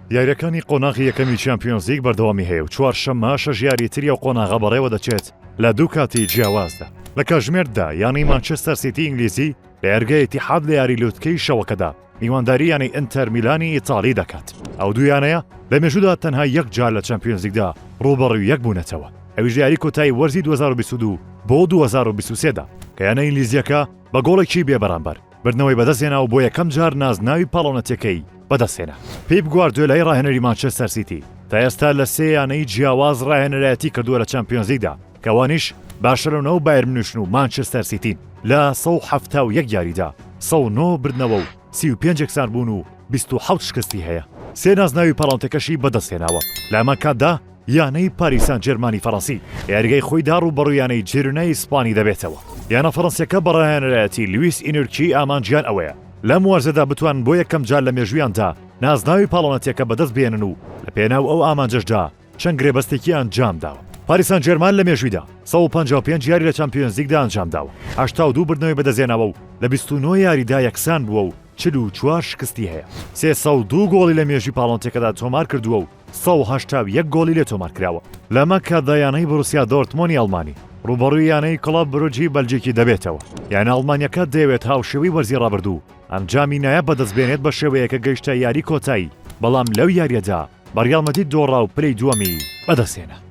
یاریەکانی قۆناغی یەکەمی چامپیۆنز لیگ بەردەوامی هەیە و چوارشەممە شەژ یاریتری و قۆناغە بەڕێوە دەچێت لە دوو کاتی جیاوازدا. لە کاتژمێردا یانی مانچستەر سیتی ئینگلیزی لە یارگەی ئیتیحاد لە یاری لوتکەی شەوەکەدا میوانداری یانی ئینتەر میلانی ئیتاڵی دەکات. ئەو دوویانەیە لە مێژوودا تەنها یەک جار لە چامپیۆنز لیگدا ڕووبەڕووی یەک بوونەتەوە. ئەویش یاری کۆتایی وەرزی 2022 بۆ 2023دا کە یانە ئینگلیزیەکە بە گۆڵێکی بێبەرامبەر بردنەوەی بەدەستهێنا و بۆ یەکەم جار نازناوی پاڵەونەتەکەی بەدەستهێنا. پێپ گواردیۆلای ڕاهێنەری مانچستەر سیتی تا ئێستا لە سێ یانەی جیاواز ڕاهێنەرایەتی کردووە لە چامپیۆنز لیگدا کەوانیش باشەرەونە و بایر مونیخ و مانچستەر سیتین لە 171 یاریدا 109 بردنەوە و 35 یەکسان بوون و 27 شکستی هەیە. سێ نازناوی پاڵەونەتەکەشی بەدەستهێناوە. لە ئەمە کاتدا یانەی پاریس سان جێرمانی فەڕەنسی یاریگەی خۆیدا ڕووبەڕوویانەی جیرونای ئیسپانی دەبێتەوە. یانە فەڕەنسیەکە بە ڕاهێنەرایەتی لویس ئینرکی ئامانجیان ئەوەیە لەم وەرزەدا بتوان بۆ یەکەم جار لە مێژوویاندا نازناوی پاڵەونەتیەکە بەدەست بێنن و لە پێناو ئەو ئامانجەشدا چەند گرێبەستێکی ئەنجام داوە. پاریس سان جێرمان لە مێژوویدا 155 یاری لە چامپیۆنز لیگدا ئەنجام داوە. 82 بردنەوەی بەدەستهێناوە و لە 29 یاریدا یەکسان بووە و 44 شکستی هەیە. 302 گۆڵی لە مێژووی پاڵەونەتەکەدا تۆمار کردووە و 181 گۆڵی لێ تۆمار کراوە. لەمە کاتدا یانەی بروسیا دۆرتمۆنی ئەڵمانی ڕووبەڕووی یانەی کڵەب بروجی بەلجیکی دەبێتەوە. یانە ئەڵمانیەکە دەیەوێت هاوشێوەی وەرزی ڕابردوو ئەنجامی نایە بەدەستبێنێت بە شێوەیەکە گەیشتە یاری کۆتایی، بەڵام لەو یاریەدا بە ڕیال مەدرید دۆڕا و پلەی دووەمی بەدەستهێنا.